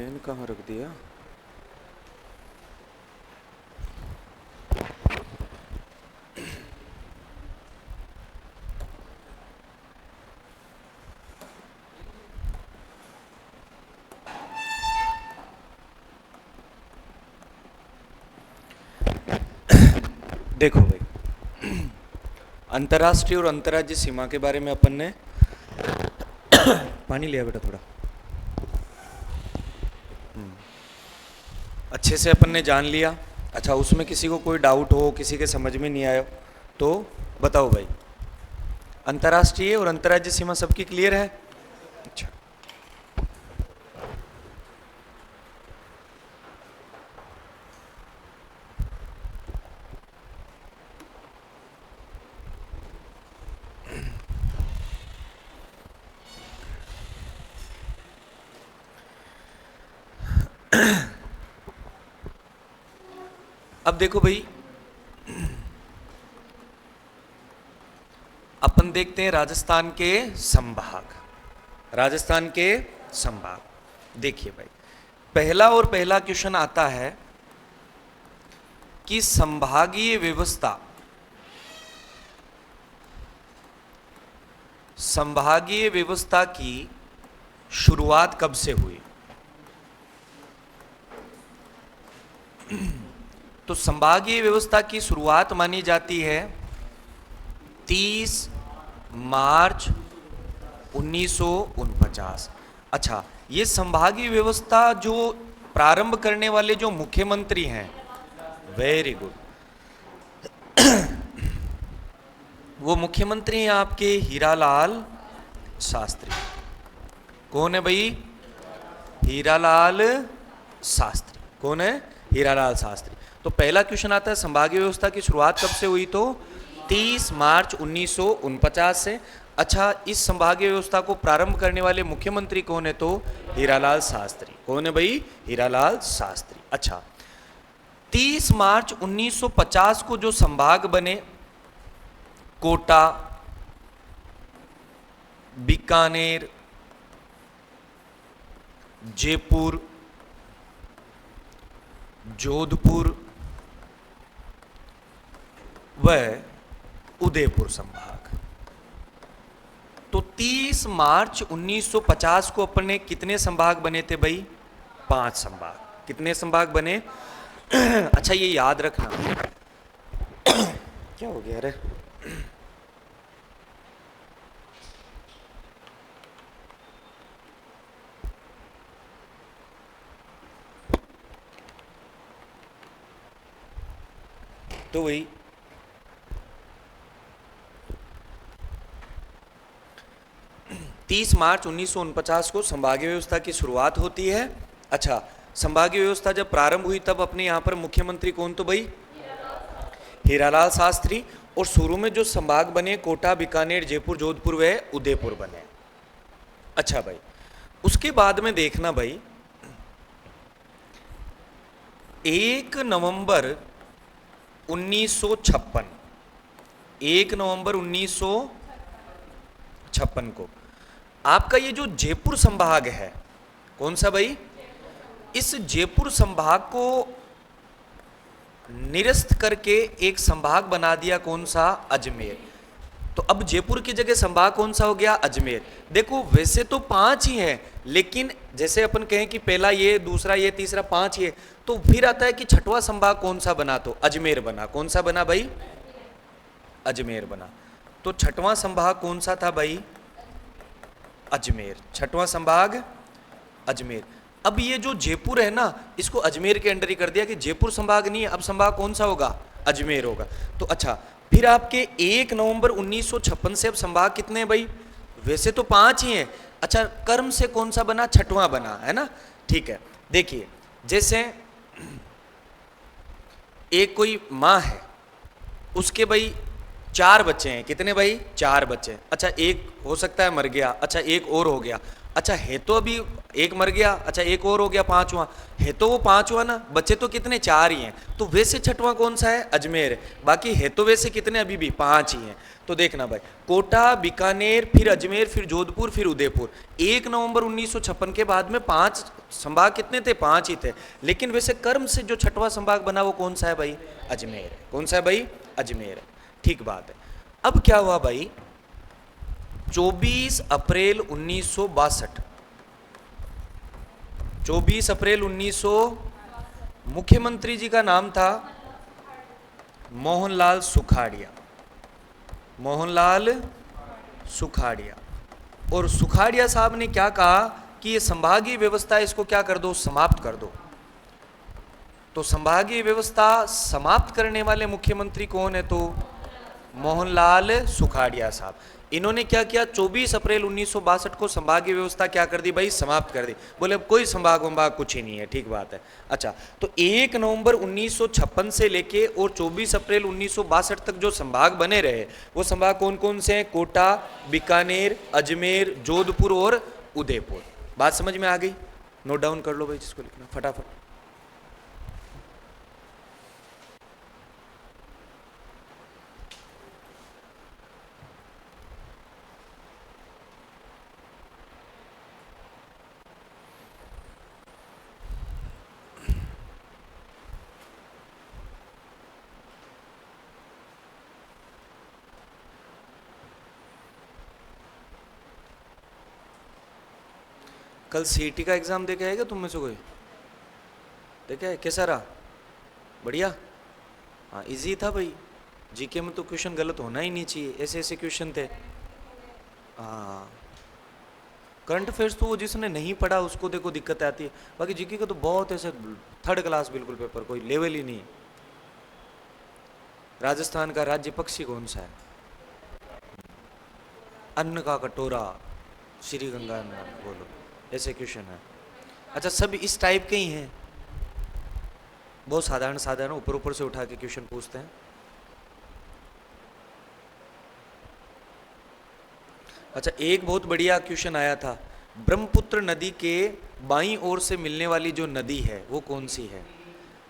Pen कहाँ रख दिया? देखो भाई, अंतर्राष्ट्रीय और अंतर्राज्यीय सीमा के बारे में अपन ने पानी लिया बेटा थोड़ा। अच्छे से अपन ने जान लिया। अच्छा, उसमें किसी को कोई डाउट हो, किसी के समझ में नहीं आया तो बताओ भाई। अंतर्राष्ट्रीय और अंतर्राज्यीय सीमा सबकी क्लियर है? अच्छा, अब देखो भाई, अपन देखते हैं राजस्थान के संभाग। राजस्थान के संभाग देखिए भाई, पहला क्वेश्चन आता है कि संभागीय व्यवस्था, संभागीय व्यवस्था की शुरुआत कब से हुई? तो संभागीय व्यवस्था की शुरुआत मानी जाती है 30 मार्च 1949। अच्छा, ये संभागीय व्यवस्था जो प्रारंभ करने वाले जो मुख्यमंत्री हैं, वेरी गुड, वो मुख्यमंत्री हैं आपके हीरालाल शास्त्री। कौन है भाई? हीरालाल शास्त्री। कौन है? हीरालाल शास्त्री। तो पहला क्वेश्चन आता है संभागीय व्यवस्था की शुरुआत कब से हुई? तो 30 मार्च 1949 से। अच्छा, इस संभागीय व्यवस्था को प्रारंभ करने वाले मुख्यमंत्री कौन है? तो हीरालाल शास्त्री। कौन है भाई? हीरालाल शास्त्री। अच्छा, 30 मार्च 1950 को जो संभाग बने, कोटा, बीकानेर, जयपुर, जोधपुर व उदयपुर संभाग। तो 30 मार्च 1950 को अपने कितने संभाग बने थे भाई? 5 संभाग। कितने संभाग बने? अच्छा, ये याद रखना। क्या हो गया रे? तो वही 30 मार्च 1949 को संभागीय व्यवस्था की शुरुआत होती है। अच्छा, संभागीय व्यवस्था जब प्रारंभ हुई तब अपने यहाँ पर मुख्यमंत्री कौन? तो भाई हीरालाल शास्त्री। और शुरू में जो संभाग बने, कोटा, बीकानेर, जयपुर, जोधपुर व उदयपुर बने। अच्छा भाई, उसके बाद में देखना भाई, 1 नवंबर 1956, 1 नवंबर 1956 को आपका ये जो जयपुर संभाग है, कौन सा भाई? इस जयपुर संभाग को निरस्त करके एक संभाग बना दिया, कौन सा? अजमेर। तो अब जयपुर की जगह संभाग कौन सा हो गया? अजमेर। देखो, वैसे तो 5 ही हैं, लेकिन जैसे अपन कहें कि पहला ये, दूसरा ये, तीसरा 5 ही है, तो फिर आता है कि छठवां संभाग कौन सा बना? तो अजमेर बना। कौन सा बना भाई? अजमेर बना। तो छठवां संभाग कौन सा था भाई? अजमेर। छठवां संभाग अजमेर। अब ये जो जयपुर है ना, इसको अजमेर के अंडर ही कर दिया कि जयपुर संभाग नहीं है, अब संभाग कौन सा होगा? अजमेर होगा। तो अच्छा, फिर आपके 1 नवंबर 1956 से अब संभाग कितने हैं भाई? वैसे तो 5 ही हैं। अच्छा, कर्म से कौन सा बना? छठवां बना, है ना? ठीक है, देखिए, जैसे एक कोई माँ है, उसके भाई 4 बच्चे हैं। कितने भाई? 4 बच्चे। अच्छा, एक हो सकता है मर गया, अच्छा एक और हो गया, अच्छा है तो अभी एक मर गया, अच्छा एक और हो गया पांचवा, है तो वो पांचवा ना, बच्चे तो कितने चार ही हैं, तो वैसे छठवां कौन सा है, अजमेर है। बाकी है तो वैसे कितने अभी भी पांच ही हैं। तो देखना भाई, कोटा, बीकानेर, फिर अजमेर, फिर जोधपुर, फिर उदयपुर। 1 नवंबर 1956 के बाद में पांच संभाग कितने थे, पांच ही थे। लेकिन वैसे कर्म से जो छठवां संभाग बना वो कौन सा है भाई, अजमेर है। कौन सा है भाई, अजमेर है। ठीक बात है। अब क्या हुआ भाई, 24 अप्रैल 1962, 24 अप्रैल 1900, मुख्यमंत्री जी का नाम था मोहनलाल सुखाड़िया, मोहनलाल सुखाड़िया। और सुखाड़िया साहब ने क्या कहा कि ये संभागीय व्यवस्था है, इसको क्या कर दो, समाप्त कर दो। तो संभागीय व्यवस्था समाप्त करने वाले मुख्यमंत्री कौन है, तो मोहनलाल सुखाड़िया साहब। इन्होंने क्या किया, 24 अप्रैल 1962 को संभागीय व्यवस्था क्या कर दी भाई, समाप्त कर दी। बोले अब कोई संभाग वंभाग कुछ ही नहीं है, ठीक बात है। अच्छा, तो 1 नवंबर 1956 से लेके और 24 अप्रैल 1962 तक जो संभाग बने रहे, वो संभाग कौन कौन से हैं, कोटा, बीकानेर, अजमेर, जोधपुर और उदयपुर। बात समझ में आ गई, नोट डाउन कर लो भाई जिसको लिखना फटाफट। कल सीईटी का एग्जाम देके आएगा तुम में से कोई, देखे है, कैसा रहा, बढ़िया। हाँ इजी था भाई, जीके में तो क्वेश्चन गलत होना ही नहीं चाहिए, ऐसे ऐसे क्वेश्चन थे। हाँ करंट अफेयर्स तो वो जिसने नहीं पढ़ा उसको देखो दिक्कत आती है, बाकी जीके का तो बहुत ऐसे थर्ड क्लास बिल्कुल पेपर, कोई लेवल ही नहीं। राजस्थान का राज्य पक्षी कौन सा है, अन्न का कटोरा, श्री गंगा बोलो, ऐसे क्वेश्चन है। अच्छा सब इस टाइप के ही हैं, बहुत साधारण साधारण ऊपर ऊपर से उठा के क्वेश्चन पूछते हैं। अच्छा एक बहुत बढ़िया क्वेश्चन आया था, ब्रह्मपुत्र नदी के बाईं ओर से मिलने वाली जो नदी है वो कौन सी है।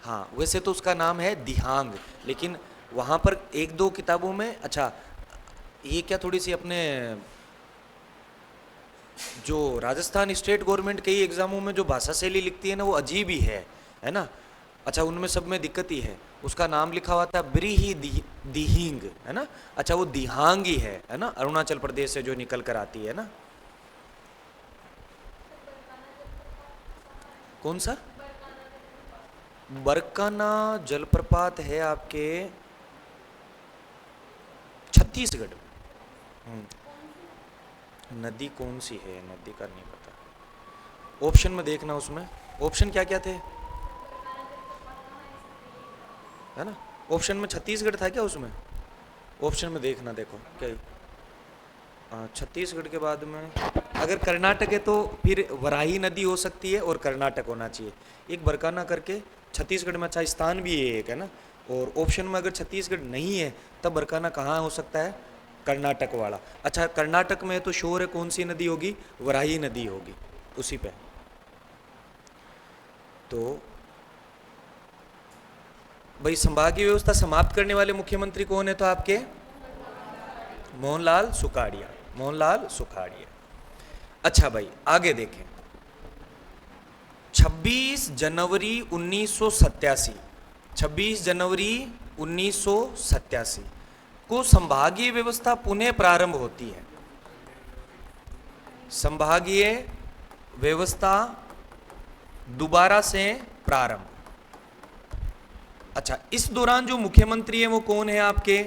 हाँ वैसे तो उसका नाम है दिहांग, लेकिन वहाँ पर एक दो किताबों में, अच्छा ये क्या थोड़ी सी अपने जो राजस्थान स्टेट गवर्नमेंट के ही एग्जामों में जो भाषा शैली लिखती है ना वो अजीब ही है ना। अच्छा उनमें सब में दिक्कत ही है, उसका नाम लिखा हुआ था ब्रीही दिहिंग, है ना। अच्छा वो दिहांग ही है ना, अरुणाचल प्रदेश से जो निकल कर आती है ना। कौन सा, बरकाना जलप्रपात है आपके छत्तीसगढ़। नदी कौन सी है, नदी का नहीं पता, ऑप्शन में देखना, उसमें ऑप्शन क्या क्या थे, है ना। ऑप्शन में छत्तीसगढ़ था क्या उसमें, ऑप्शन में देखना, देखो क्या छत्तीसगढ़ के बाद में अगर कर्नाटक है तो फिर वराही नदी हो सकती है और कर्नाटक होना चाहिए। एक बरकाना करके छत्तीसगढ़ में अच्छा स्थान भी है एक, है ना। और ऑप्शन में अगर छत्तीसगढ़ नहीं है तब बरकाना कहाँ हो सकता है, कर्नाटक वाला। अच्छा कर्नाटक में तो श्योर है कौन सी नदी होगी, वराही नदी होगी उसी पे। तो भाई संभागीय व्यवस्था समाप्त करने वाले मुख्यमंत्री कौन है, तो आपके मोहनलाल सुखाड़िया, मोहनलाल सुखाड़िया। अच्छा भाई आगे देखें, 26 जनवरी 1987, 26 जनवरी 1987 को संभागीय व्यवस्था पुनः प्रारंभ होती है। संभागीय व्यवस्था दोबारा से प्रारंभ। अच्छा इस दौरान जो मुख्यमंत्री है वो कौन है आपके,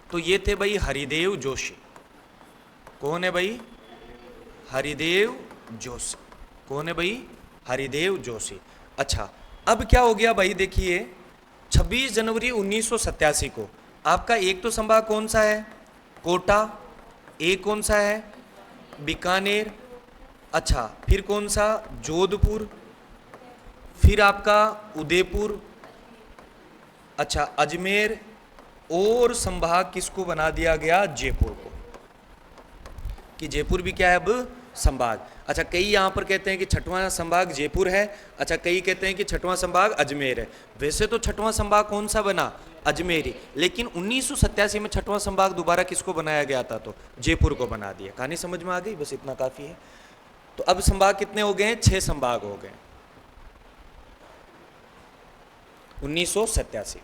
तो ये थे भाई हरिदेव जोशी। कौन है भाई, हरिदेव जोशी। कौन है भाई, हरिदेव जोशी। अच्छा अब क्या हो गया भाई, देखिए 26 जनवरी 1987 को आपका एक तो संभाग कौन सा है, कोटा, एक कौन सा है, बीकानेर, अच्छा फिर कौन सा, जोधपुर, फिर आपका उदयपुर, अच्छा अजमेर, और संभाग किसको बना दिया गया, जयपुर को। कि जयपुर भी क्या है अब संभाग। अच्छा, कई यहाँ पर कहते हैं कि छठवां संभाग जयपुर है। अच्छा, कई कहते हैं कि छठवां संभाग अजमेर है। वैसे तो छठवां संभाग कौन सा बना? अजमेरी। लेकिन 1987 में छठवां संभाग दोबारा किसको बनाया गया था? तो जयपुर को बना दिया। कहानी समझ में आ गई? बस इतना काफी है। तो अब संभाग कितने हो गए हैं? 6 संभाग हो गए 1987।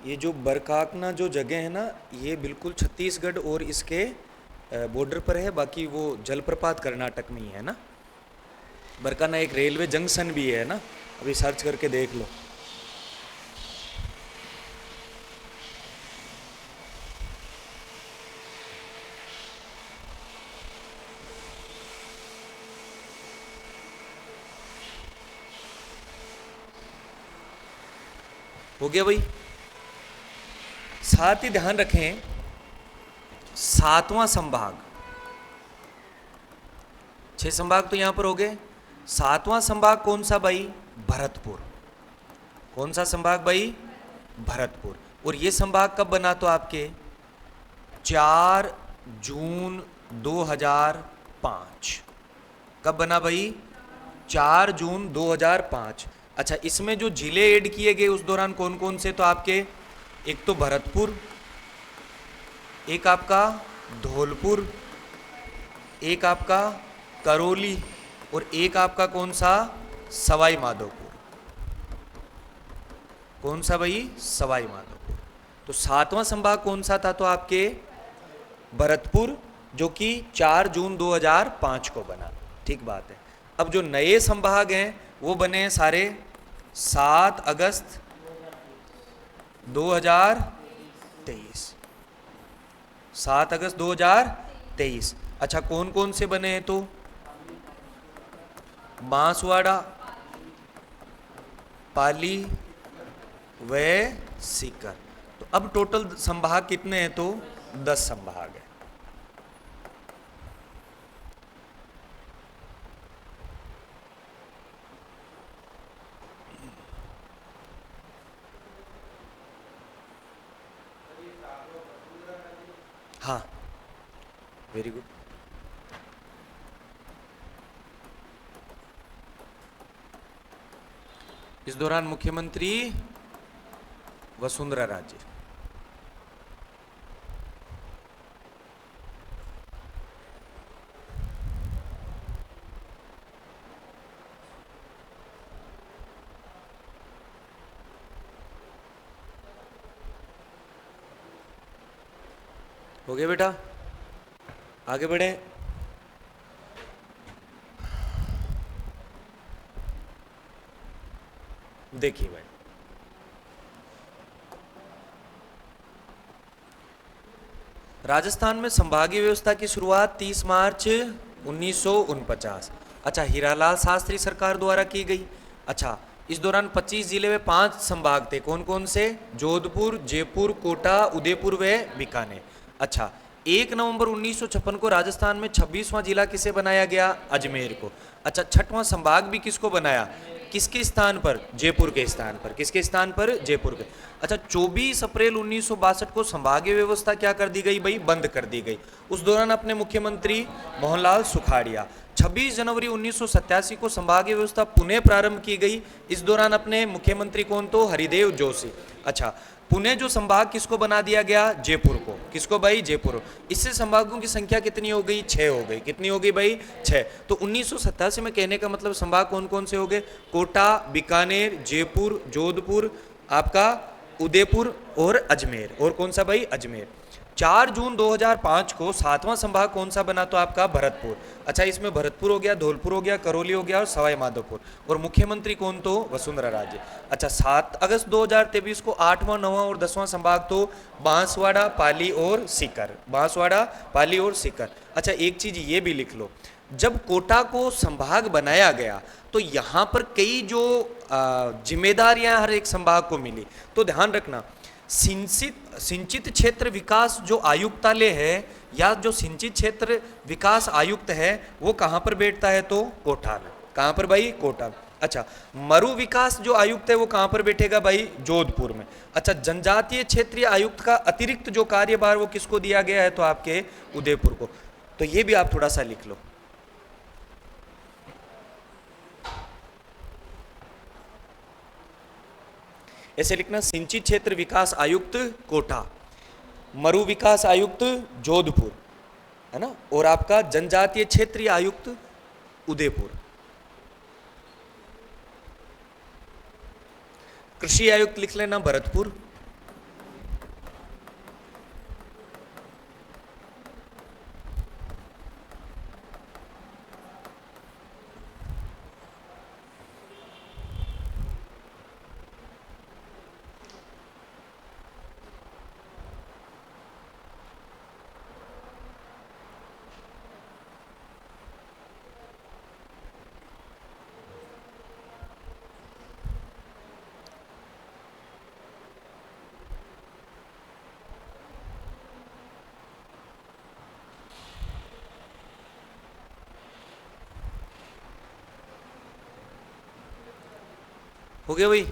ये जो बरकाकना जो जगह है ना, ये बिल्कुल छत्तीसगढ़ और इसके बॉर्डर पर है। बाकी वो जलप्रपात कर्नाटक में ही है ना। बरकाना एक रेलवे जंक्शन भी है ना, अभी सर्च करके देख लो। हो गया भाई। साथ ही ध्यान रखें, 7वां संभाग, 6 संभाग तो यहां पर हो गए। 7वां संभाग कौन सा भाई? भरतपुर। कौन सा संभाग भाई? भरतपुर। और ये संभाग कब बना? तो आपके 4 जून 2005। कब बना भाई? 4 जून 2005। अच्छा, इसमें जो जिले ऐड किए गए उस दौरान कौन कौन से? तो आपके एक तो भरतपुर, एक आपका धौलपुर, एक आपका करौली, और एक आपका कौन सा? सवाई माधोपुर। कौन सा भाई? सवाई माधोपुर। तो 7वां संभाग कौन सा था? तो आपके भरतपुर, जो कि 4 जून 2005 को बना। ठीक बात है। अब जो नए संभाग हैं वो बने हैं सारे 7 अगस्त 2023। 7 अगस्त 2023। अच्छा, कौन कौन से बने हैं? तो बांसवाड़ा, पाली व सीकर। तो अब टोटल संभाग कितने हैं? तो 10 संभाग है। हाँ, वेरी गुड। इस दौरान मुख्यमंत्री वसुंधरा राजे। हो गया बेटा, आगे बढ़े। देखिए भाई, राजस्थान में संभागीय व्यवस्था की शुरुआत 30 मार्च 1949। अच्छा, हीरालाल शास्त्री सरकार द्वारा की गई। अच्छा, इस दौरान 25 जिले में 5 संभाग थे। कौन कौन से? जोधपुर, जयपुर, कोटा, उदयपुर व बीकानेर। अच्छा, 1 नवंबर 1956 को राजस्थान में 26वां जिला किसे बनाया गया? अजमेर को। अच्छा, 6वां संभाग भी किसको बनाया? किसके स्थान पर? जयपुर के स्थान पर। किसके स्थान पर? जयपुर के। अच्छा, 24 अप्रैल 1962 को संभागीय व्यवस्था क्या कर दी गई भाई? बंद कर दी गई। उस दौरान अपने मुख्यमंत्री मोहनलाल सुखाड़िया। 26 जनवरी 1987 को संभागीय व्यवस्था पुनः प्रारंभ की गई। इस दौरान अपने मुख्यमंत्री कौन? तो हरिदेव जोशी। अच्छा, पुणे जो संभाग किसको बना दिया गया, जयपुर को। किसको भाई, जयपुर। इससे संभागों की संख्या कितनी हो गई, 6 हो गई। कितनी हो गई भाई, 6। तो 1987 में कहने का मतलब संभाग कौन कौन से हो गए, कोटा, बीकानेर, जयपुर, जोधपुर, आपका उदयपुर और अजमेर। और कौन सा भाई, अजमेर। 4 जून 2005 को 7वां संभाग कौन सा बना, तो आपका भरतपुर। अच्छा, इसमें भरतपुर हो गया, धौलपुर हो गया, करौली हो गया और सवाई माधोपुर। और मुख्यमंत्री कौन, तो वसुंधरा राजे। अच्छा, 7 अगस्त 2023 को 8वां, 9वां और 10वां संभाग तो बांसवाड़ा, पाली और सीकर। बांसवाड़ा, पाली और सीकर। अच्छा, एक चीज ये भी लिख लो, जब कोटा को संभाग बनाया गया तो यहाँ पर कई जो जिम्मेदारियां हर एक संभाग को मिली। तो ध्यान रखना, सिंचित क्षेत्र विकास जो आयुक्तालय है या जो सिंचित क्षेत्र विकास आयुक्त है वो कहाँ पर बैठता है, तो कोटा में। कहाँ पर भाई, कोटा। अच्छा, मरु विकास जो आयुक्त है वो कहाँ पर बैठेगा भाई, जोधपुर में। अच्छा, जनजातीय क्षेत्रीय आयुक्त का अतिरिक्त जो कार्यभार वो किसको दिया गया है, तो आपके उदयपुर को। तो ये भी आप थोड़ा सा लिख लो। ऐसे लिखना, सिंचित क्षेत्र विकास आयुक्त कोटा, मरु विकास आयुक्त जोधपुर, है ना, और आपका जनजातीय क्षेत्रीय आयुक्त उदयपुर। कृषि आयुक्त लिख लेना भरतपुर। हो गया भाई।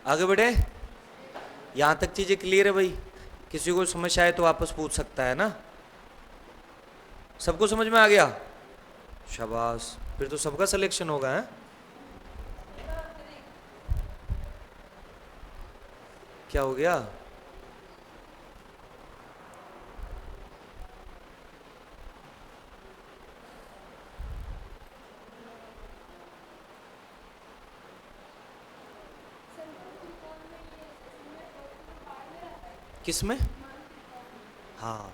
आगे बढ़े, यहां तक चीजें क्लियर है भाई। किसी को समस्या है तो वापस पूछ सकता है ना। सबको समझ में आ गया, शाबाश, फिर तो सबका सिलेक्शन होगा है? क्या हो गया, किसमें? हाँ,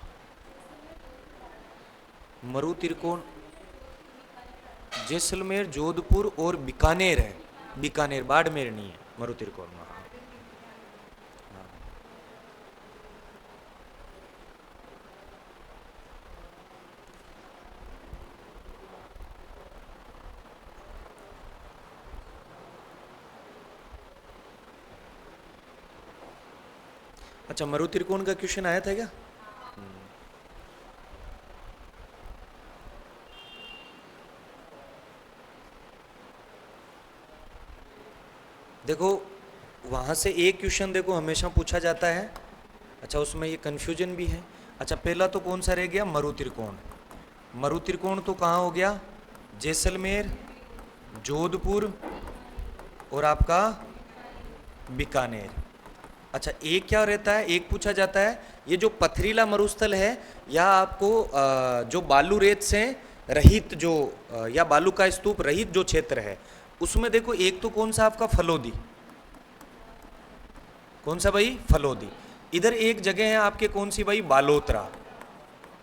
मरु त्रिकोण जैसलमेर, जोधपुर और बीकानेर है। बीकानेर, बाड़मेर नहीं है मरु त्रिकोण में। हाँ। अच्छा, मरु त्रिकोण का क्वेश्चन आया था क्या? देखो, वहां से एक क्वेश्चन देखो हमेशा पूछा जाता है। अच्छा, उसमें ये कंफ्यूजन भी है। अच्छा, पहला तो कौन सा रह गया, मरु त्रिकोण। मरु त्रिकोण तो कहाँ हो गया, जैसलमेर, जोधपुर और आपका बीकानेर। अच्छा, एक क्या रहता है, एक पूछा जाता है, ये जो पथरीला मरुस्थल है या आपको जो बालू रेत से रहित जो या बालू का स्तूप रहित जो क्षेत्र है उसमें देखो, एक तो कौन सा आपका फलोदी। कौन सा भाई, फलोदी। इधर एक जगह है आपके कौन सी भाई, बालोतरा।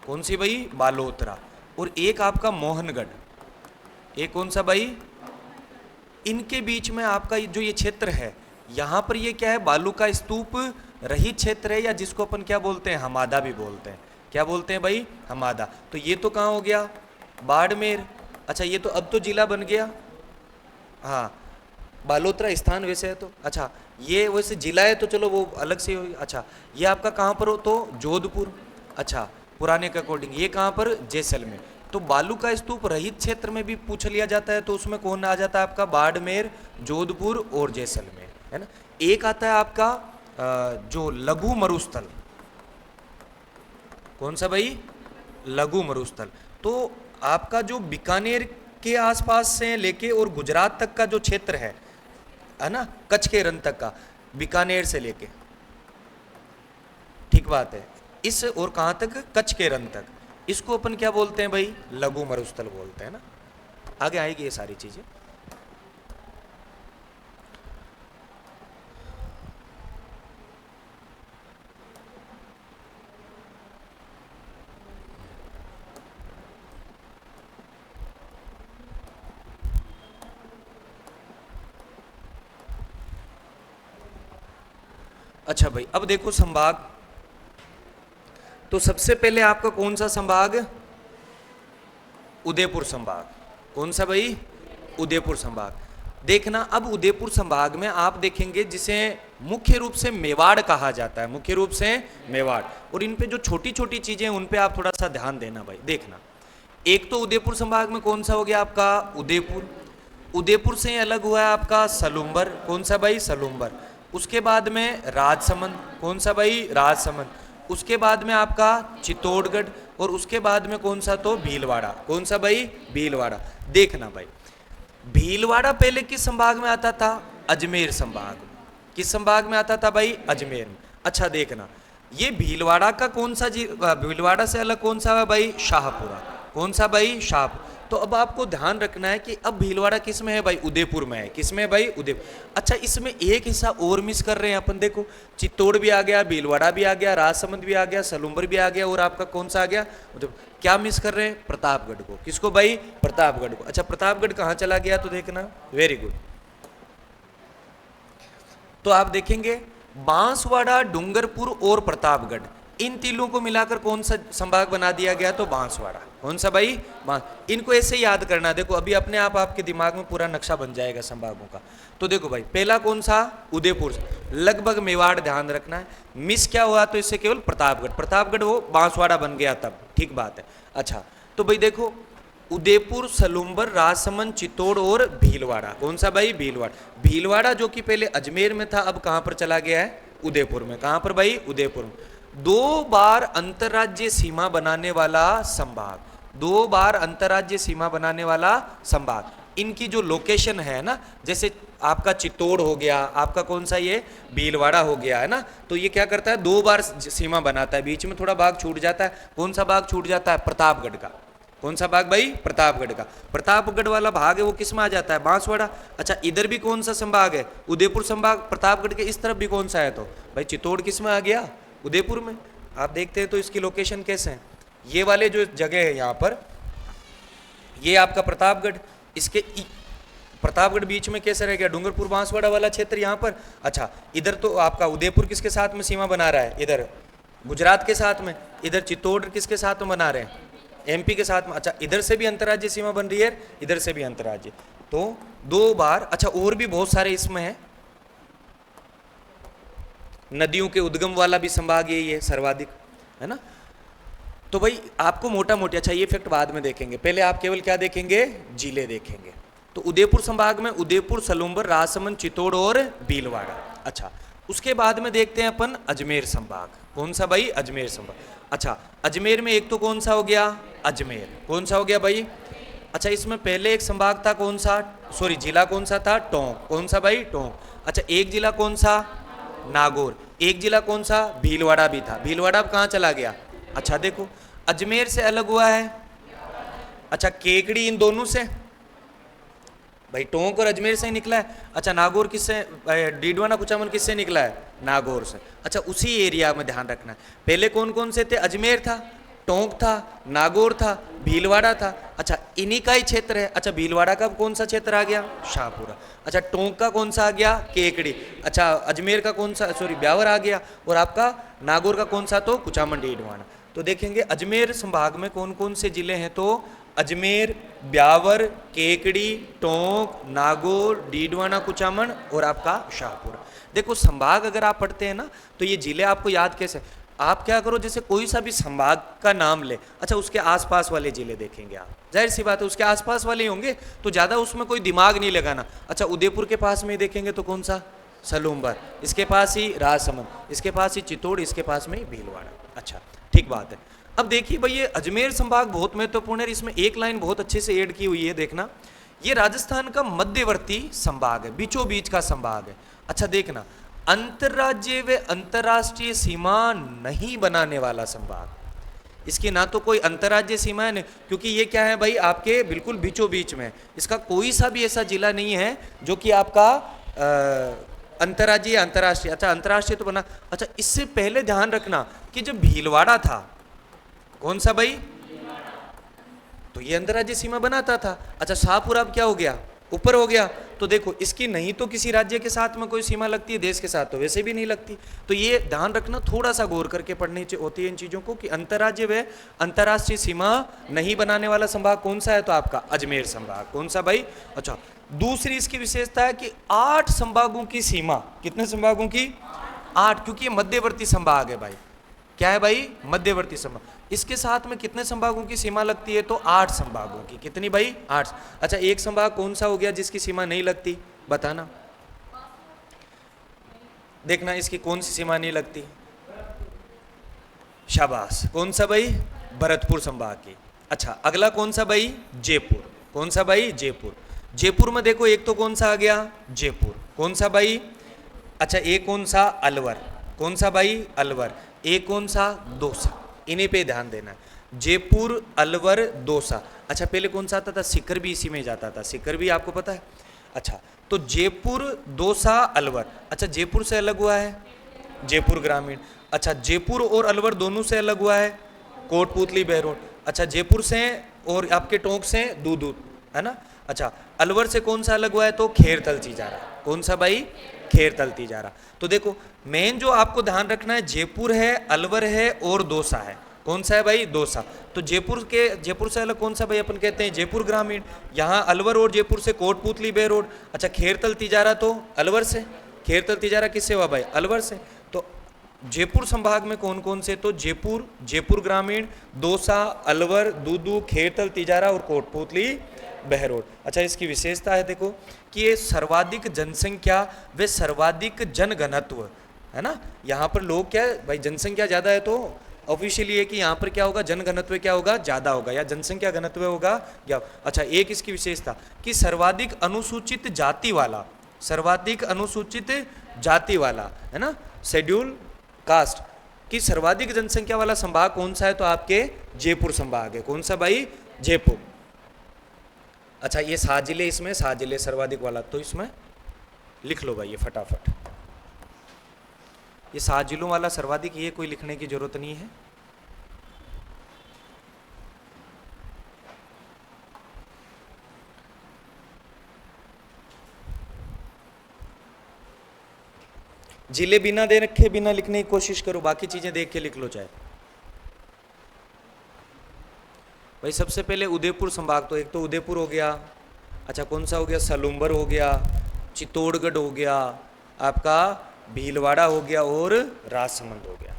कौन सी भाई, बालोतरा। और एक आपका मोहनगढ़। एक कौन सा भाई, इनके बीच में आपका जो ये क्षेत्र है यहाँ पर ये क्या है, बालू का स्तूप रहित क्षेत्र है या जिसको अपन क्या बोलते हैं, हमादा भी बोलते हैं। क्या बोलते हैं भाई, हमादा। तो ये तो कहाँ हो गया, बाड़मेर। अच्छा, ये तो अब तो जिला बन गया। हाँ, बालोतरा स्थान वैसे है तो। अच्छा, ये वैसे जिला है तो चलो वो अलग से हो। अच्छा, ये आपका कहाँ पर हो, तो जोधपुर। अच्छा, पुराने के अकॉर्डिंग ये कहाँ पर, जैसलमेर। तो बालू का स्तूप रहित क्षेत्र में भी पूछ लिया जाता है तो उसमें कौन आ जाता है आपका, बाड़मेर, जोधपुर और जैसलमेर, है ना। एक आता है आपका जो लघु मरुस्थल। कौन सा भाई, लघु मरुस्थल। तो आपका जो बीकानेर के आसपास से लेके और गुजरात तक का जो क्षेत्र है ना, कच्छ के रण तक का, बीकानेर से लेके, ठीक बात है, इस और कहां तक, कच्छ के रण तक, इसको अपन क्या बोलते हैं भाई, लघु मरुस्थल बोलते हैं ना। आगे आएगी ये सारी चीजें। अच्छा भाई, अब देखो संभाग, तो सबसे पहले आपका कौन सा संभाग, उदयपुर संभाग। कौन सा भाई, उदयपुर संभाग। देखना, अब उदयपुर संभाग में आप देखेंगे जिसे मुख्य रूप से मेवाड़ कहा जाता है, मुख्य रूप से मेवाड़, और इन पे जो छोटी छोटी चीजें हैं उन पे आप थोड़ा सा ध्यान देना भाई। देखना, एक तो उदयपुर संभाग में कौन सा हो गया आपका, उदयपुर। उदयपुर से अलग हुआ है आपका सलूम्बर। कौन सा भाई, सलूम्बर। उसके बाद में राजसमंद। कौन सा भाई, राजसमंद। उसके बाद में आपका चित्तौड़गढ़, और उसके बाद में कौन सा, तो भीलवाड़ा। कौन सा भाई, भीलवाड़ा। देखना भाई, भीलवाड़ा पहले किस संभाग में आता था, अजमेर संभाग में। किस संभाग में आता था भाई, अजमेर में। अच्छा देखना, ये भीलवाड़ा का कौन सा भीलवाड़ा से अलग कौन सा है भाई, शाहपुरा। कौन सा भाई, शाहपुरा। तो अब आपको ध्यान रखना है कि अब भीलवाड़ा किस में है भाई, उदयपुर में है। किस में है भाई, उदयपुर। अच्छा, इसमें एक हिस्सा और मिस कर रहे हैं अपन। देखो, चित्तौड़ भी आ गया, भीलवाड़ा भी आ गया, राजसमंद भी आ गया, सलूम्बर भी आ गया, और आपका कौन सा आ गया, उदयपुर। क्या मिस कर रहे हैं, प्रतापगढ़ को। किसको भाई, प्रतापगढ़ को। अच्छा, प्रतापगढ़ कहाँ चला गया, तो देखना, वेरी गुड। तो आप देखेंगे बांसवाड़ा, डूंगरपुर और प्रतापगढ़, इन तीनों को मिलाकर कौन सा संभाग बना दिया गया, तो बांसवाड़ा। कौन सा भाई, इनको ऐसे याद करना। देखो, अभी अपने आप आपके दिमाग में पूरा नक्शा बन जाएगा संभागों का। तो देखो भाई, पहला कौन सा, उदयपुर, लगभग मेवाड़ ध्यान रखना है। मिस क्या हुआ, तो इससे केवल प्रतापगढ़, प्रतापगढ़ वो बांसवाड़ा बन गया तब, ठीक बात है। अच्छा, तो भाई देखो, उदयपुर, सलूम्बर, राजसमंद, चित्तौड़ और भीलवाड़ा। कौन सा भाई, भीलवाड़ा। भीलवाड़ा जो कि पहले अजमेर में था, अब कहां पर चला गया है, उदयपुर में। कहां पर भाई, उदयपुर में। 2 बार अंतर्राज्यीय सीमा बनाने वाला संभाग, 2 बार अंतर्राज्यीय सीमा बनाने वाला संभाग। इनकी जो लोकेशन है ना, जैसे आपका चित्तौड़ हो गया, आपका कौन सा ये भीलवाड़ा हो गया है ना, तो ये क्या करता है, 2 बार सीमा बनाता है, बीच में थोड़ा भाग छूट जाता है। कौन सा भाग छूट जाता है, प्रतापगढ़ का। कौन सा भाग भाई, प्रतापगढ़ का। प्रतापगढ़ वाला भाग है वो किस में आ जाता है, बांसवाड़ा। अच्छा, इधर भी कौन सा संभाग है, उदयपुर संभाग। प्रतापगढ़ के इस तरफ भी कौन सा है, तो भाई चित्तौड़ किस में आ गया, उदयपुर में। आप देखते हैं तो इसकी लोकेशन कैसे है, ये वाले जो जगह है यहाँ पर, ये आपका प्रतापगढ़, इसके प्रतापगढ़ बीच में कैसे रह गया, डूंगरपुर बांसवाड़ा वाला क्षेत्र यहाँ पर। अच्छा, इधर तो आपका उदयपुर किसके साथ में सीमा बना रहा है, इधर गुजरात के साथ में। इधर चित्तौड़ किसके साथ में बना रहे हैं, एमपी के साथ में। अच्छा, इधर से भी अंतर्राज्यीय सीमा बन रही है, इधर से भी अंतर्राज्यीय, तो 2 बार। अच्छा, और भी बहुत सारे इसमें है, नदियों के उद्गम वाला भी संभाग यही है, सर्वाधिक, है ना। तो भाई आपको मोटा मोटी, अच्छा ये फैक्ट बाद में देखेंगे, पहले आप केवल क्या देखेंगे, जिले देखेंगे। तो उदयपुर संभाग में उदयपुर, सलूम्बर, राजसमंद, चित्तौड़ और भीलवाड़ा। अच्छा, उसके बाद में देखते हैं अपन अजमेर संभाग। कौन सा भाई, अजमेर संभाग। अच्छा, अजमेर में एक तो कौन सा हो गया, अजमेर। कौन सा हो गया भाई। अच्छा, इसमें पहले एक संभाग था कौन सा, सॉरी जिला कौन सा था, टोंक। कौन सा भाई, टोंक। अच्छा, एक जिला कौन सा, नागौर। एक जिला कौन सा, भीलवाड़ा भी था। भीलवाड़ा अब कहाँ चला गया। अच्छा देखो, अजमेर से अलग हुआ है, अच्छा केकड़ी इन दोनों से, भाई टोंक और अजमेर से ही निकला है। अच्छा, नागौर किससे, डीडवाना कुचामन किससे निकला है, नागौर से। अच्छा, उसी एरिया में ध्यान रखना है। पहले कौन कौन से थे, अजमेर था, टोंक था, नागौर था, भीलवाड़ा था। अच्छा, इन्हीं का ही क्षेत्र है। अच्छा, भीलवाड़ा का कौन सा क्षेत्र आ गया, शाहपुरा। अच्छा, टोंक का कौन सा आ गया, केकड़ी। अच्छा, अजमेर का कौन सा, सॉरी ब्यावर आ गया, और आपका नागौर का कौन सा, तो कुचामन डीडवाना। तो देखेंगे अजमेर संभाग में कौन कौन से जिले हैं, तो अजमेर, ब्यावर, केकड़ी, टोंक, नागौर, डीडवाना, कुचामन और आपका शाहपुरा। देखो संभाग अगर आप पढ़ते हैं ना, तो ये जिले आपको याद कैसे, आप क्या करो, जैसे कोई सा भी संभाग का नाम ले, अच्छा उसके आसपास वाले जिले देखेंगे आप, जाहिर सी बात है उसके आसपास वाले ही होंगे, तो ज़्यादा उसमें कोई दिमाग नहीं लगाना। अच्छा, उदयपुर के पास में ही देखेंगे तो कौन सा, सलूम्बर, इसके पास ही राजसमंद, इसके पास ही चित्तौड़, इसके पास में ही भीलवाड़ा। अच्छा, ठीक बात है। अब देखिए भाई ये अजमेर संभाग बहुत महत्वपूर्ण है, इसमें एक लाइन बहुत अच्छे से ऐड की हुई है, देखना ये राजस्थान का मध्यवर्ती संभाग है, बीचों बीच का संभाग है। अच्छा देखना, अंतर्राज्यीय व अंतर्राष्ट्रीय सीमा नहीं बनाने वाला संभाग, इसकी ना तो कोई अंतर्राज्यीय सीमा है, क्योंकि ये क्या है भाई आपके बिल्कुल बीचों बीच में, इसका कोई सा भी ऐसा जिला नहीं है जो कि आपका अंतर्राज्यीय अंतर्राष्ट्रीय, अच्छा अंतर्राष्ट्रीय तो बना। अच्छा इससे पहले ध्यान रखना कि जब भीलवाड़ा था, कौन सा भाई, तो ये अंतर्राज्यीय सीमा बनाता था। अच्छा शाहपुर अब क्या हो गया, ऊपर हो गया, तो देखो इसकी नहीं तो किसी राज्य के साथ में कोई सीमा लगती है, देश के साथ तो वैसे भी नहीं लगती। तो ये ध्यान रखना, थोड़ा सा गौर करके पढ़नी होती है इन चीजों को कि अंतर्राज्य व अंतर्राष्ट्रीय सीमा नहीं बनाने वाला संभाग कौन सा है, तो आपका अजमेर संभाग। कौन सा भाई, अच्छा दूसरी इसकी विशेषता है कि 8 संभागों की सीमा, कितने संभागों की, 8, क्योंकि ये मध्यवर्ती संभाग है भाई, क्या है भाई, मध्यवर्ती संभाग। इसके साथ में कितने संभागों की सीमा लगती है, तो 8 संभागों की, कितनी भाई, 8। अच्छा एक संभाग कौन सा हो गया जिसकी सीमा नहीं लगती, बताना, देखना इसकी कौन सी सीमा नहीं लगती, शाबाश, कौन सा भाई, भरतपुर संभाग की। अच्छा अगला कौन सा भाई, जयपुर, कौन सा भाई, जयपुर। जयपुर में देखो एक तो कौन सा आ गया, जयपुर, कौन सा भाई, अच्छा एक कौन सा, अलवर, कौन सा भाई, अलवर। एक कौन सा, दौसा, इन्हीं पे ध्यान देना, जयपुर, अलवर, दौसा। अच्छा पहले कौन सा आता था, सीकर भी इसी में जाता था, सीकर भी आपको पता है। अच्छा तो जयपुर, दौसा, अलवर। अच्छा जयपुर से अलग हुआ है जयपुर ग्रामीण। अच्छा जयपुर और अलवर दोनों से अलग हुआ है कोटपुतली बहरोड। अच्छा जयपुर से और आपके टोंक से दूध, है ना। अच्छा अलवर से कौन सा अलग हुआ है, तो खेरतल तिजारा, कौन सा भाई, खेरतल तिजारा। तो देखो मेन जो आपको ध्यान रखना है, जयपुर है, अलवर है और दौसा है, कौन सा है भाई, दौसा। तो जयपुर से अलग कौन सा भाई, अपन कहते हैं जयपुर ग्रामीण। यहाँ अलवर और जयपुर से कोटपुतली बहरोड। अच्छा खेरतल तिजारा तो अलवर से, खेरतल तिजारा किससे हुआ भाई, अलवर से। तो जयपुर संभाग में कौन कौन से, तो जयपुर, जयपुर ग्रामीण, दौसा, अलवर, दूदू, खेरतल तिजारा और कोटपुतली बहरोड। अच्छा इसकी विशेषता है देखो कि ये सर्वाधिक जनसंख्या व सर्वाधिक जनघनत्व है ना। यहाँ पर लोग क्या है भाई, जनसंख्या ज़्यादा है तो ऑफिशियली है कि यहाँ पर क्या होगा, जनघनत्व क्या होगा, ज़्यादा होगा, या जनसंख्या घनत्व होगा या। अच्छा एक इसकी विशेषता कि सर्वाधिक अनुसूचित जाति वाला, सर्वाधिक अनुसूचित जाति वाला है ना, शेड्यूल कास्ट की सर्वाधिक जनसंख्या वाला संभाग कौन सा है, तो आपके जयपुर संभाग है। कौन सा भाई, जयपुर। अच्छा ये 7 जिले, इसमें 7 जिले सर्वाधिक वाला, तो इसमें लिख लो भाई ये फटाफट, ये 7 जिलों वाला सर्वाधिक, ये कोई लिखने की जरूरत नहीं है। जिले बिना दे रखे, बिना लिखने की कोशिश करो, बाकी चीजें देख के लिख लो चाहे। भाई सबसे पहले उदयपुर संभाग, तो एक तो उदयपुर हो गया। अच्छा कौन सा हो गया, सलूम्बर हो गया, चित्तौड़गढ़ हो गया, आपका भीलवाड़ा हो गया और राजसमंद हो गया।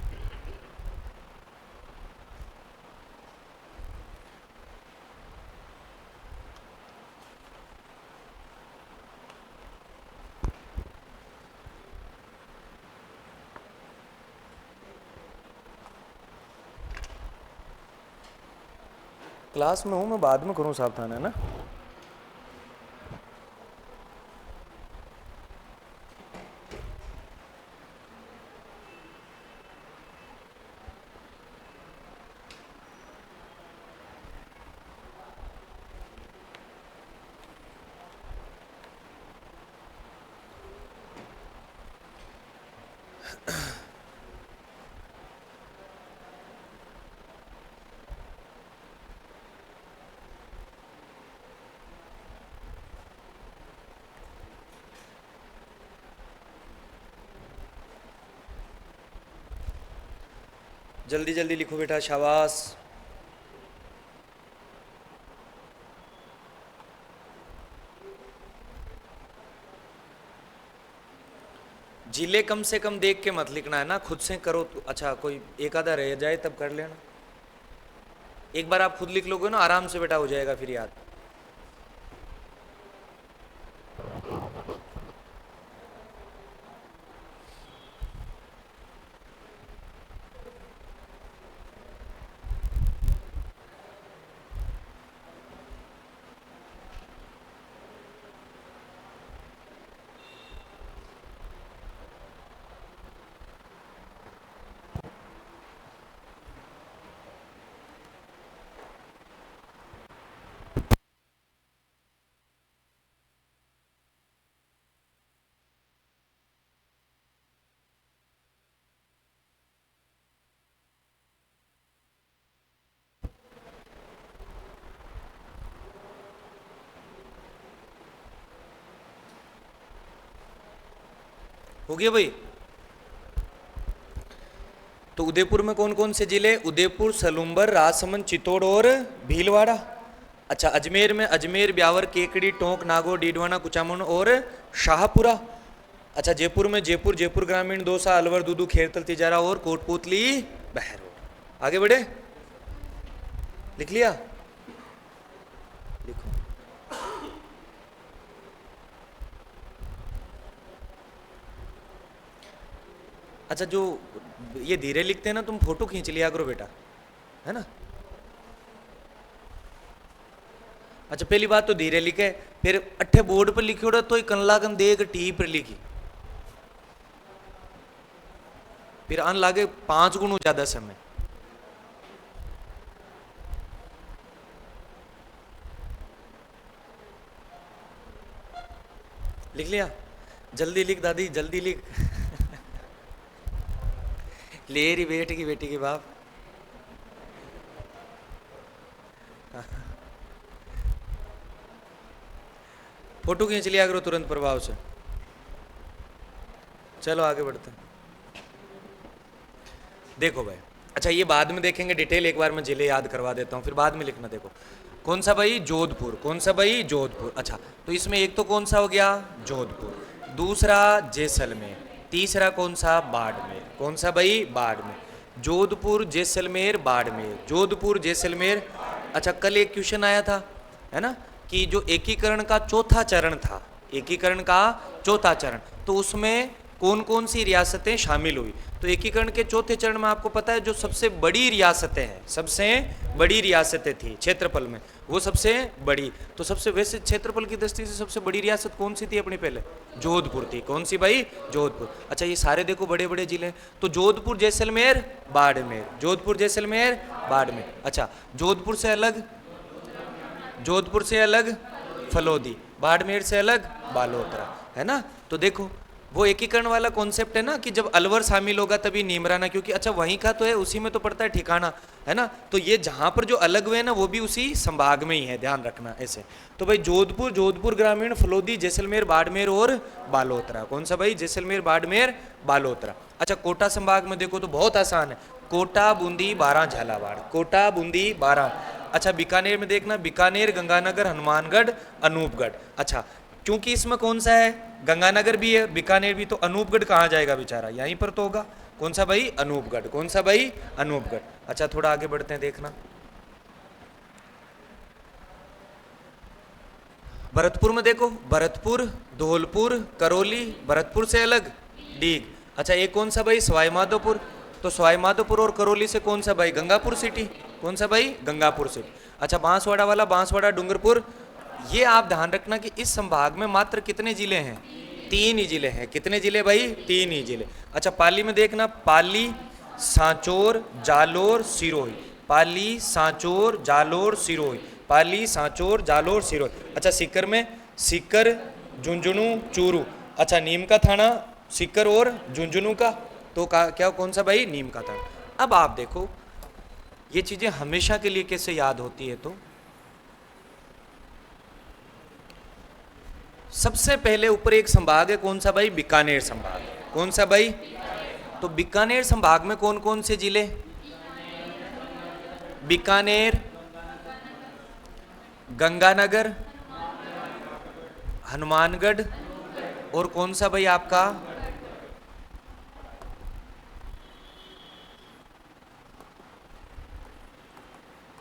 क्लास में हूँ मैं, बाद में करूँ सावधान, है ना। जल्दी जल्दी लिखो बेटा, शाबाश। जिले कम से कम देख के मत लिखना है ना, खुद से करो तो अच्छा, कोई एक आधा रह जाए तब कर लेना। एक बार आप खुद लिख लोगे ना आराम से बेटा, हो जाएगा फिर याद। हो गया भाई। तो उदयपुर में कौन कौन से जिले? उदयपुर, सलूम्बर, राजसमंद, चित्तौड़ और भीलवाड़ा। अच्छा, अजमेर में अजमेर, ब्यावर, केकड़ी, टोंक, नागौर, डीडवाना, कुचामन और शाहपुरा। अच्छा, जयपुर में जयपुर, जयपुर ग्रामीण, दौसा, अलवर, दूदू, खेरतल, तिजारा और कोटपुतली, बहरोड। आगे बढ़े, लिख लिया? लिखो। अच्छा, जो ये धीरे लिखते हैं ना, तुम फोटो खींच लिया करो बेटा, है ना। अच्छा, पहली बात तो धीरे लिखे, फिर अट्ठे बोर्ड पर लिखी उड़ा तो कनलागन देख टी पर लिखी, फिर आन लागे 5 गुण ज्यादा समय। लिख लिया? जल्दी लिख दादी, जल्दी लिख। ले रही बेटी की बाप। फोटो खींच लिया करो तुरंत प्रभाव से। चलो आगे बढ़ते हैं। देखो भाई, अच्छा ये बाद में देखेंगे डिटेल, एक बार मैं जिले याद करवा देता हूँ, फिर बाद में लिखना। देखो कौन सा भाई? जोधपुर। कौन सा भाई? जोधपुर। अच्छा, तो इसमें एक तो कौन सा हो गया? जोधपुर। दूसरा जैसलमेर। तीसरा कौन सा? बाड़मेर। कौन सा भाई? बाड़मेर। जोधपुर, जैसलमेर, बाड़मेर, जोधपुर, जैसलमेर। अच्छा, कल एक क्वेश्चन आया था, है ना, कि जो एकीकरण का चौथा चरण था, एकीकरण का चौथा चरण, तो उसमें कौन कौन सी रियासतें शामिल हुई? तो एकीकरण के चौथे चरण में आपको पता है जो सबसे बड़ी रियासतें हैं, सबसे बड़ी रियासतें थी क्षेत्रफल में, वो सबसे बड़ी, तो सबसे वैसे क्षेत्रफल की दृष्टि से सबसे बड़ी रियासत कौन सी थी अपनी? पहले जोधपुर थी। कौन सी भाई? जोधपुर। अच्छा, ये सारे देखो बड़े बड़े जिले, तो जोधपुर, जैसलमेर, बाड़मेर, जोधपुर, जैसलमेर, बाड़मेर। अच्छा, जोधपुर से अलग, जोधपुर से अलग फलोदी, बाड़मेर से अलग बालोतरा, है ना। तो देखो वो एकीकरण वाला कॉन्सेप्ट है ना, कि जब अलवर शामिल होगा तभी नीमराना, क्योंकि अच्छा वहीं का तो है, उसी में तो पड़ता है ठिकाना, है ना। तो ये जहां पर जो अलग हुए ना वो भी उसी संभाग में ही है, ध्यान रखना ऐसे। तो भाई जोधपुर, जोधपुर ग्रामीण, फलोदी, जैसलमेर, बाड़मेर और बालोतरा। कौन सा भाई? जैसलमेर, बाड़मेर, बालोतरा। अच्छा, कोटा संभाग में देखो तो बहुत आसान है, कोटा, बूंदी, बारां, झालावाड़। कोटा, बूंदी, बारां। अच्छा, बीकानेर में देखना, बीकानेर, गंगानगर, हनुमानगढ़, अनूपगढ़। अच्छा, क्योंकि इसमें कौन सा है? गंगानगर भी है, बीकानेर भी, तो अनूपगढ़ कहाँ जाएगा बेचारा? यहीं पर तो होगा। कौन सा भाई? अनूपगढ़। कौन सा भाई? अनूपगढ़। अच्छा, थोड़ा आगे बढ़ते हैं, देखना। भरतपुर में देखो, भरतपुर, धौलपुर, करौली, भरतपुर से अलग डीग। अच्छा, ये कौन सा भाई? सवाई माधोपुर। तो सवाई माधोपुर और करौली से कौन सा भाई? गंगापुर सिटी। कौन सा भाई? गंगापुर सिटी। अच्छा, बांसवाड़ा वाला, बांसवाड़ा, डूंगरपुर। ये आप ध्यान रखना कि इस संभाग में मात्र कितने जिले हैं? 3 ही जिले हैं। कितने जिले भाई? 3 ही जिले। अच्छा, पाली में देखना, पाली, सांचौर, जालोर, सिरोही। पाली, सांचौर, जालोर, सिरोही। पाली, सांचौर, जालोर, सिरोही। अच्छा, सीकर में सीकर, झुंझुनू, चूरू। अच्छा, नीम का थाना, सीकर और झुंझुनू का, तो क्या कौन सा भाई? नीम का थाना। अब आप देखो ये चीजें हमेशा के लिए कैसे याद होती है, तो सबसे पहले ऊपर एक संभाग है, कौन सा भाई? बीकानेर संभाग। कौन सा भाई? तो बीकानेर संभाग में कौन कौन से जिले? बीकानेर, गंगानगर, हनुमानगढ़ और कौन सा भाई आपका?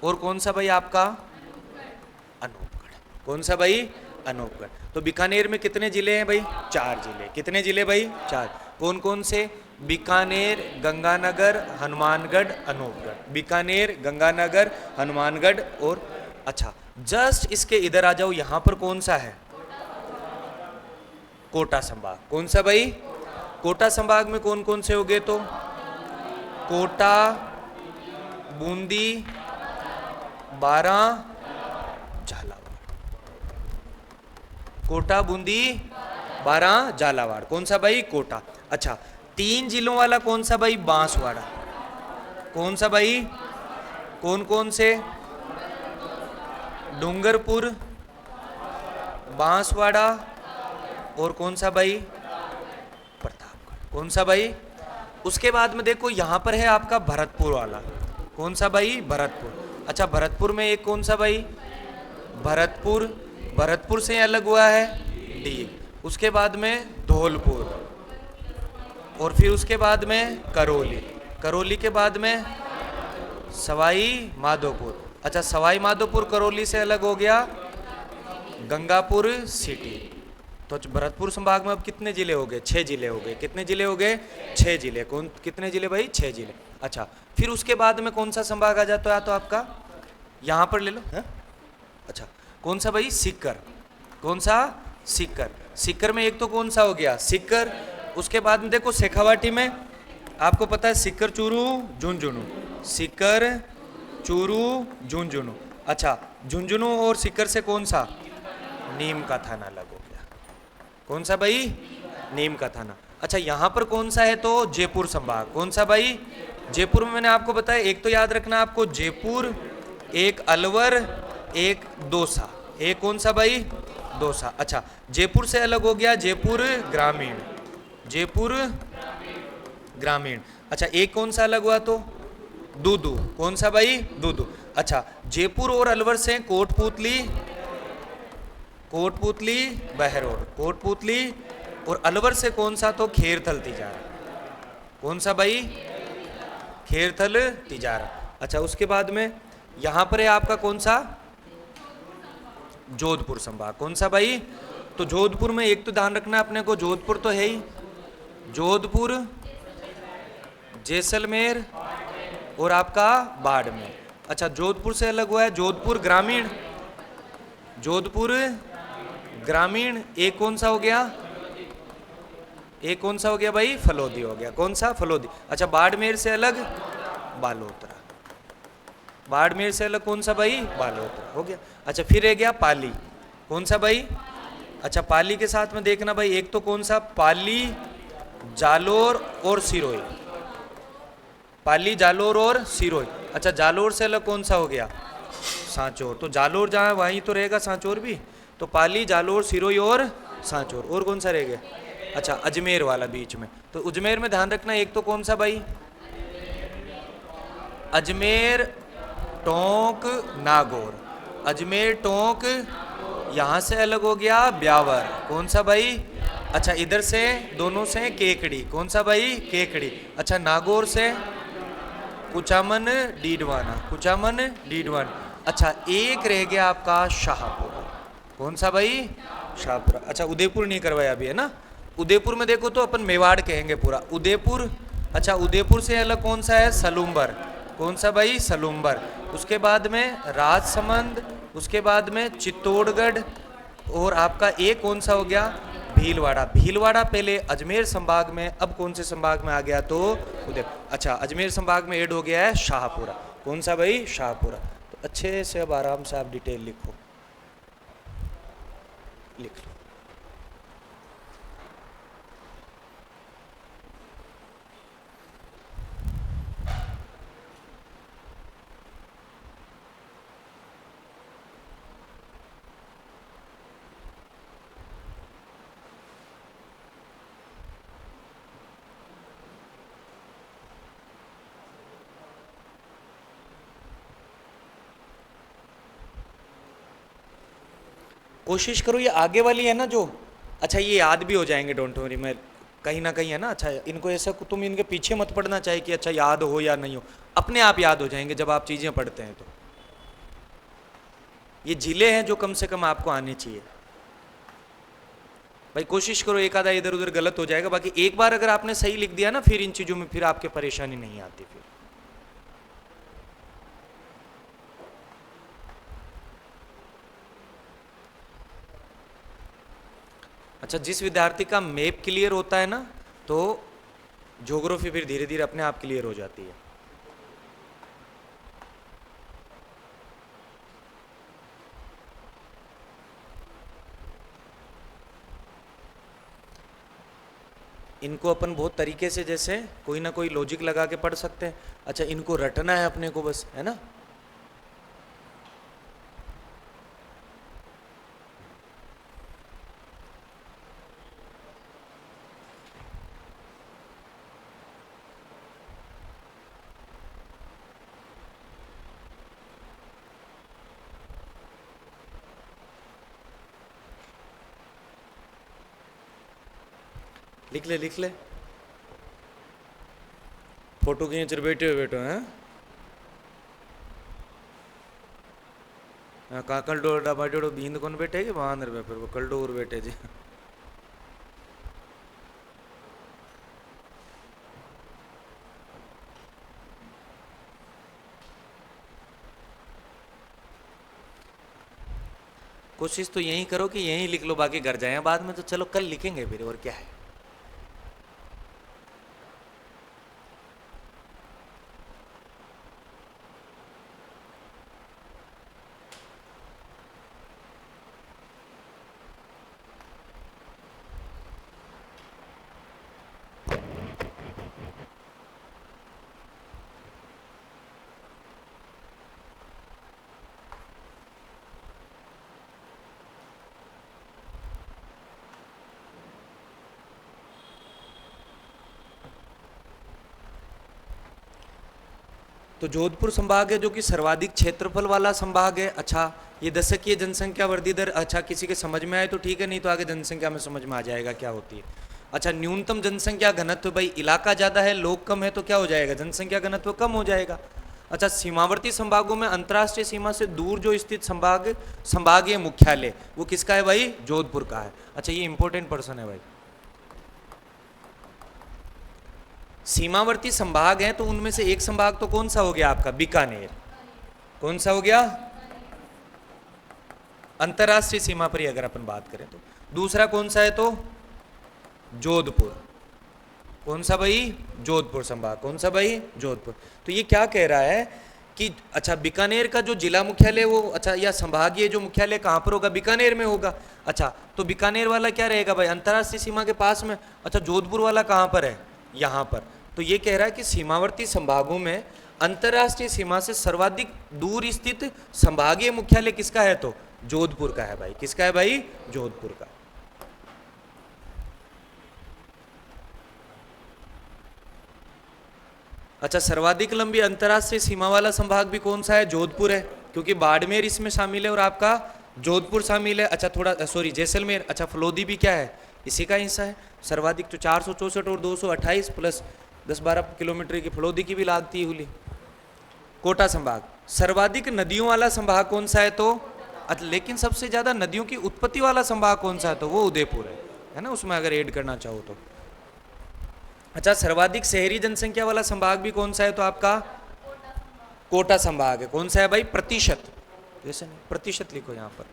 और कौन सा भाई आपका? अनूपगढ़। कौन सा भाई? अनूपगढ़। तो बीकानेर में कितने जिले हैं भाई? 4 जिले। कितने जिले भाई? 4। कौन कौन से? बीकानेर, गंगानगर, हनुमानगढ़, अनूपगढ़। बीकानेर, गंगानगर, हनुमानगढ़ और अच्छा, जस्ट इसके इधर आ जाओ, यहां पर कौन सा है? कोटा संभाग। कौन सा भाई? कोटा संभाग में कौन कौन से हो गए? तो कोटा, बूंदी, बारां, झालावाड़। कोटा, बूंदी, बारां, झालावाड़। कौन सा भाई? कोटा। अच्छा, 3 जिलों वाला कौन सा भाई? बांसवाड़ा। कौन सा भाई? कौन कौन से? डूंगरपुर, बांसवाड़ा और कौन सा भाई? प्रतापगढ़। कौन सा भाई? उसके बाद में देखो यहाँ पर है आपका भरतपुर वाला, कौन सा भाई? भरतपुर। अच्छा भरतपुर में एक कौन सा भाई? भरतपुर। भरतपुर से अलग हुआ है डीग। उसके बाद में धौलपुर, और फिर उसके बाद में करौली। करौली के बाद में सवाई माधोपुर। अच्छा सवाई माधोपुर करौली से अलग हो गया गंगापुर सिटी। तो भरतपुर संभाग में अब कितने जिले हो गए? 6 जिले हो गए। कितने जिले हो गए? 6 जिले। कौन कितने जिले भाई? 6 जिले। अच्छा फिर उसके बाद में कौन सा संभाग आ जाता है? तो आपका यहाँ पर ले लो है? अच्छा कौन सा भाई? सीकर। कौन सा? सीकर। सीकर में एक तो कौन सा हो गया? सीकर। उसके बाद में देखो शेखावाटी में आपको पता है सीकर चूरू झुंझुनू, सीकर चूरू झुंझुनू। अच्छा झुंझुनू और सीकर से कौन सा? नीम का थाना अलग हो गया। कौन सा भाई? नीम का थाना। अच्छा यहाँ पर कौन सा है? तो जयपुर संभाग। कौन सा भाई? जयपुर में मैंने आपको बताया, एक तो याद रखना आपको जयपुर, एक अलवर, एक दौसा। एक कौन सा भाई? दौसा। अच्छा जयपुर से अलग हो गया जयपुर ग्रामीण, जयपुर ग्रामीण। अच्छा एक कौन सा अलग हुआ? तो दूदू। कौन सा भाई? दूदू। अच्छा जयपुर और अलवर से कोटपुतली, कोटपुतली बहरोड, कोटपुतली। और अलवर से कौन सा? तो खेरथल तिजारा। कौन सा भाई? खेरथल तिजारा। अच्छा उसके बाद में यहां पर है आपका कौन सा? जोधपुर संभाग। कौन सा भाई? तो जोधपुर में एक तो ध्यान रखना अपने को, जोधपुर तो है ही, जोधपुर, जैसलमेर और आपका बाड़मेर। अच्छा जोधपुर से अलग हुआ है जोधपुर ग्रामीण, जोधपुर ग्रामीण। एक कौन सा हो गया? एक कौन सा हो गया भाई? फलोदी हो गया। कौन सा? फलोदी। अच्छा बाड़मेर से अलग बालोतरा, बाड़मेर से अलग कौन सा भाई? बालोतरा हो गया। अच्छा फिर रह गया पाली। कौन सा भाई? अच्छा पाली के साथ में देखना भाई, एक तो कौन सा? पाली, जालोर और सिरोही, पाली, जालोर और सिरोही। अच्छा जालोर से अलग कौन सा हो गया? सांचौर। तो जालोर जहाँ वहीं तो रहेगा सांचौर भी। तो पाली, जालोर, सिरोही और सांचौर। और कौन सा रह गया? अच्छा अजमेर वाला बीच में। तो अजमेर में ध्यान रखना, एक तो कौन सा भाई? अजमेर, टोंक, नागौर। अजमेर, टोंक, यहाँ से अलग हो गया ब्यावर। कौन सा भाई? अच्छा इधर से दोनों से केकड़ी। कौन सा भाई? केकड़ी। अच्छा नागौर से कुचामन, डीडवाना, कुचामन, डीडवाना। अच्छा एक रह गया आपका शाहपुरा। कौन सा भाई? शाहपुरा। अच्छा उदयपुर नहीं करवाया अभी है ना? उदयपुर में देखो तो अपन मेवाड़ कहेंगे पूरा उदयपुर। अच्छा उदयपुर से अलग कौन सा है? सलूम्बर। कौन सा भाई? सलूम्बर। उसके बाद में राजसमंद, उसके बाद में चित्तौड़गढ़, और आपका एक कौन सा हो गया? भीलवाड़ा। भीलवाड़ा पहले अजमेर संभाग में, अब कौन से संभाग में आ गया? तो उदय। अच्छा अजमेर संभाग में ऐड हो गया है शाहपुरा। कौन सा भाई? शाहपुरा। तो अच्छे से अब आराम से आप डिटेल लिखो, लिख लो। कोशिश करो ये आगे वाली है ना जो, अच्छा ये याद भी हो जाएंगे, डोंट वरी। मैं कहीं ना कहीं है ना, अच्छा इनको ऐसा तुम इनके पीछे मत पढ़ना चाहिए कि अच्छा याद हो या नहीं हो, अपने आप याद हो जाएंगे जब आप चीज़ें पढ़ते हैं। तो ये जिले हैं जो कम से कम आपको आने चाहिए भाई। कोशिश करो, एक आधा इधर उधर गलत हो जाएगा, बाकी एक बार अगर आपने सही लिख दिया ना फिर इन चीज़ों में फिर आपके परेशानी नहीं आती फिर। अच्छा जिस विद्यार्थी का मैप क्लियर होता है ना तो ज्योग्राफी फिर धीरे धीरे अपने आप क्लियर हो जाती है। इनको अपन बहुत तरीके से जैसे कोई ना कोई लॉजिक लगा के पढ़ सकते हैं। अच्छा इनको रटना है अपने को बस, है ना। लिख ले लिख ले, फोटो खींच रहे बैठे हो बैठो हैं। काकल डोर डबाडो बींद कौन बैठे कि बांदर में फिर वो कल डोर बैठे जी। कोशिश तो यही करो कि यही लिख लो, बाकी घर जाए बाद में तो चलो कल लिखेंगे फिर, और क्या है। तो जोधपुर संभाग है जो कि सर्वाधिक क्षेत्रफल वाला संभाग है। अच्छा, ये दशकीय जनसंख्या वृद्धि दर, अच्छा किसी के समझ में आए तो ठीक है, नहीं तो आगे जनसंख्या में समझ में आ जाएगा क्या होती है। अच्छा, न्यूनतम जनसंख्या घनत्व, भाई इलाका ज़्यादा है लोग कम है तो क्या हो जाएगा, जनसंख्या घनत्व कम हो जाएगा। अच्छा, सीमावर्ती संभागों में अंतर्राष्ट्रीय सीमा से दूर जो स्थित संभागीय मुख्यालय वो किसका है भाई, जोधपुर का है। अच्छा, ये इंपॉर्टेंट पर्सन है भाई। सीमावर्ती संभाग हैं तो उनमें से एक संभाग तो कौन सा हो गया आपका, बीकानेर। कौन सा हो गया, अंतरराष्ट्रीय सीमा पर ही अगर अपन बात करें तो। दूसरा कौन सा है तो जोधपुर। कौन सा भाई, जोधपुर संभाग। कौन सा भाई, जोधपुर। तो ये क्या कह रहा है कि अच्छा बीकानेर का जो जिला मुख्यालय वो, अच्छा या संभागीय जो मुख्यालय कहाँ पर होगा, बीकानेर में होगा। अच्छा, तो बीकानेर वाला क्या रहेगा भाई, अंतरराष्ट्रीय सीमा के पास में। अच्छा, जोधपुर वाला कहाँ पर है, यहाँ पर। तो ये कह रहा है कि सीमावर्ती संभागों में अंतरराष्ट्रीय सीमा से सर्वाधिक दूर स्थित संभागीय मुख्यालय किसका है तो जोधपुर का है भाई। किसका है भाई, जोधपुर का। अच्छा, सर्वाधिक लंबी अंतरराष्ट्रीय सीमा वाला संभाग भी कौन सा है, जोधपुर है, क्योंकि बाड़मेर इसमें शामिल है और आपका जोधपुर शामिल है। अच्छा थोड़ा सॉरी जैसलमेर, अच्छा फलोदी भी क्या है, इसी का हिस्सा है। सर्वाधिक तो 464 और 228 प्लस 10-12 किलोमीटर की फलोदी की भी लागती है हुली। कोटा संभाग। सर्वाधिक नदियों वाला संभाग कौन सा है तो, लेकिन सबसे ज्यादा नदियों की उत्पत्ति वाला संभाग कौन सा है तो वो उदयपुर है ना, उसमें अगर ऐड करना चाहो तो। अच्छा, सर्वाधिक शहरी जनसंख्या वाला संभाग भी कौन सा है तो आपका कोटा संभाग है। कौन सा है भाई, प्रतिशत, जैसे नहीं प्रतिशत लिखो यहां पर।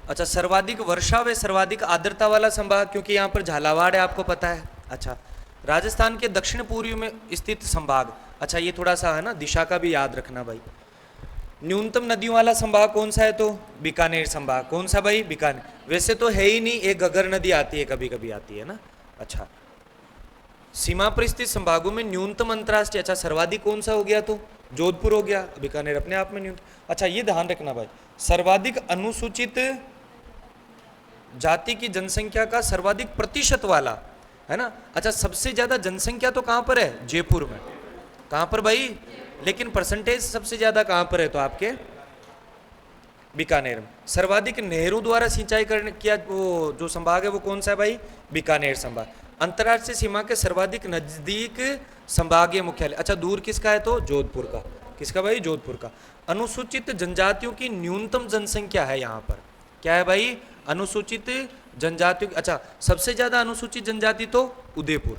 अच्छा, सर्वाधिक वर्षा व सर्वाधिक आर्द्रता वाला संभाग, क्योंकि यहाँ पर झालावाड़ है आपको पता है। अच्छा, राजस्थान के दक्षिण पूर्व में स्थित संभाग। अच्छा, ये थोड़ा सा है ना, दिशा का भी याद रखना भाई। न्यूनतम नदियों वाला संभाग कौन सा है तो बीकानेर संभाग। कौन सा भाई, बीकानेर। वैसे तो है ही नहीं, एक घग्गर नदी आती है कभी कभी आती है ना। अच्छा, सीमा पर स्थित संभागों में न्यूनतम अंतरराष्ट्रीय, अच्छा सर्वाधिक कौन सा हो गया तो जोधपुर हो गया, बीकानेर अपने आप में न्यूनतम। अच्छा, ये ध्यान रखना भाई, सर्वाधिक अनुसूचित जाति की जनसंख्या का सर्वाधिक प्रतिशत वाला है ना। अच्छा, सबसे ज्यादा जनसंख्या तो कहां पर है, जयपुर में। कहां पर भाई, लेकिन परसेंटेज सबसे ज्यादा कहां पर है तो आपके बीकानेर में। सर्वाधिक नहरों द्वारा सिंचाई करने किया वो जो संभाग है वो कौन सा है भाई, बीकानेर संभाग। अंतर्राष्ट्रीय सीमा के सर्वाधिक नजदीक संभागीय मुख्यालय, अच्छा दूर किसका है तो जोधपुर का। किसका भाई, जोधपुर का। अनुसूचित जनजातियों की न्यूनतम जनसंख्या है यहाँ पर, क्या है भाई, अनुसूचित जनजातियों। अच्छा, सबसे ज्यादा अनुसूचित जनजाति तो उदयपुर।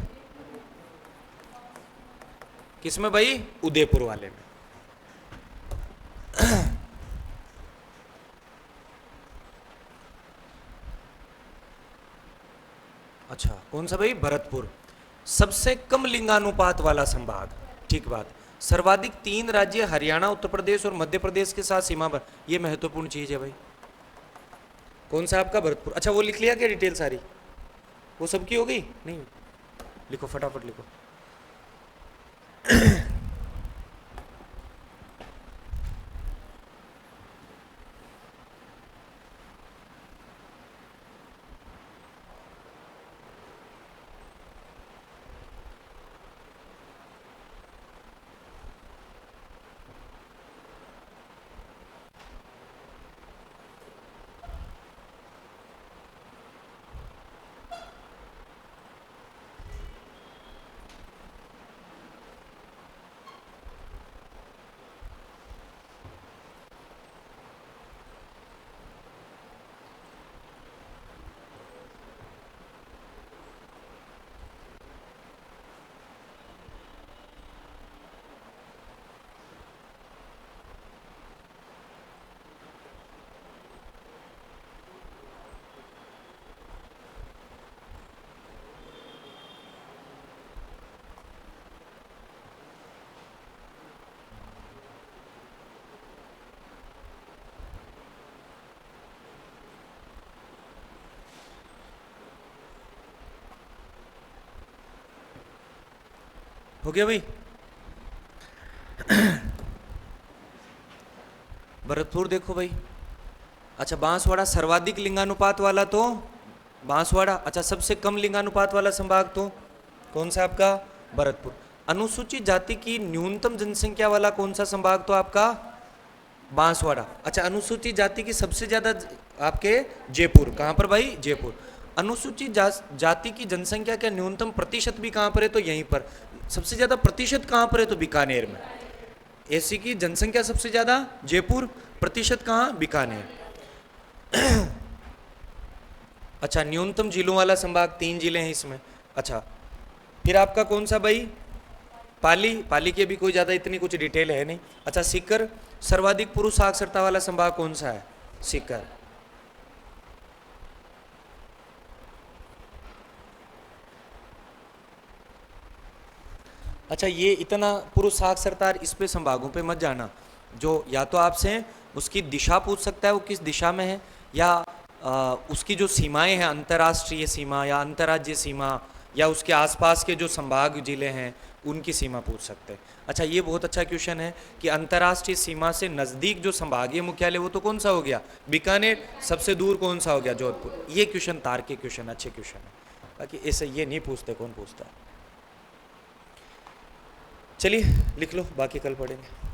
किसमें भाई, उदयपुर वाले में। अच्छा, कौन सा भाई, भरतपुर। सबसे कम लिंगानुपात वाला संभाग, ठीक बात। सर्वाधिक 3 राज्य हरियाणा, उत्तर प्रदेश और मध्य प्रदेश के साथ सीमा पर, यह महत्वपूर्ण चीज है भाई। कौन सा आपका, भरतपुर। अच्छा, वो लिख लिया क्या डिटेल सारी, वो सबकी हो गई नहीं, लिखो फटाफट लिखो। हो गया भाई। भरतपुर देखो भाई। अच्छा, बांसवाड़ा सर्वाधिक लिंगानुपात वाला तो बांसवाड़ा। अच्छा, सबसे कम लिंगानुपात वाला संभाग तो कौन सा आपका? भरतपुर। अनुसूचित जाति की न्यूनतम जनसंख्या वाला कौन सा संभाग तो आपका? बांसवाड़ा। अच्छा, अनुसूचित जाति की सबसे ज्यादा आपके जयपुर। कहां पर भाई? जयपुर। अनुसूचित जाति की जनसंख्या का न्यूनतम प्रतिशत भी कहां पर है? तो यहीं पर। सबसे ज्यादा प्रतिशत कहां पर है? तो बीकानेर में। एसी की जनसंख्या सबसे ज्यादा जयपुर, प्रतिशत कहां? बीकानेर। अच्छा, न्यूनतम जिलों वाला संभाग 3 जिले हैं इसमें। अच्छा, फिर आपका कौन सा भाई? पाली। पाली की अभी कोई ज्यादा इतनी कुछ डिटेल है नहीं। अच्छा, सीकर। सर्वाधिक पुरुष साक्षरता वाला संभाग कौन सा है? सीकर। अच्छा, ये इतना पुरुष साक्षरता इस पे संभागों पे मत जाना। जो या तो आपसे उसकी दिशा पूछ सकता है, वो किस दिशा में है, या उसकी जो सीमाएं हैं, अंतर्राष्ट्रीय सीमा या अंतर्राज्यीय सीमा, या उसके आसपास के जो संभाग जिले हैं उनकी सीमा पूछ सकते हैं। अच्छा, ये बहुत अच्छा क्वेश्चन है कि अंतर्राष्ट्रीय सीमा से नज़दीक जो संभागीय मुख्यालय वो तो कौन सा हो गया? बीकानेर। सबसे दूर कौन सा हो गया? जोधपुर। ये क्वेश्चन तार्किक क्वेश्चन, अच्छे क्वेश्चन है। बाकी ऐसे ये नहीं पूछते, कौन पूछता है। चलिए लिख लो, बाकी कल पढ़ेंगे।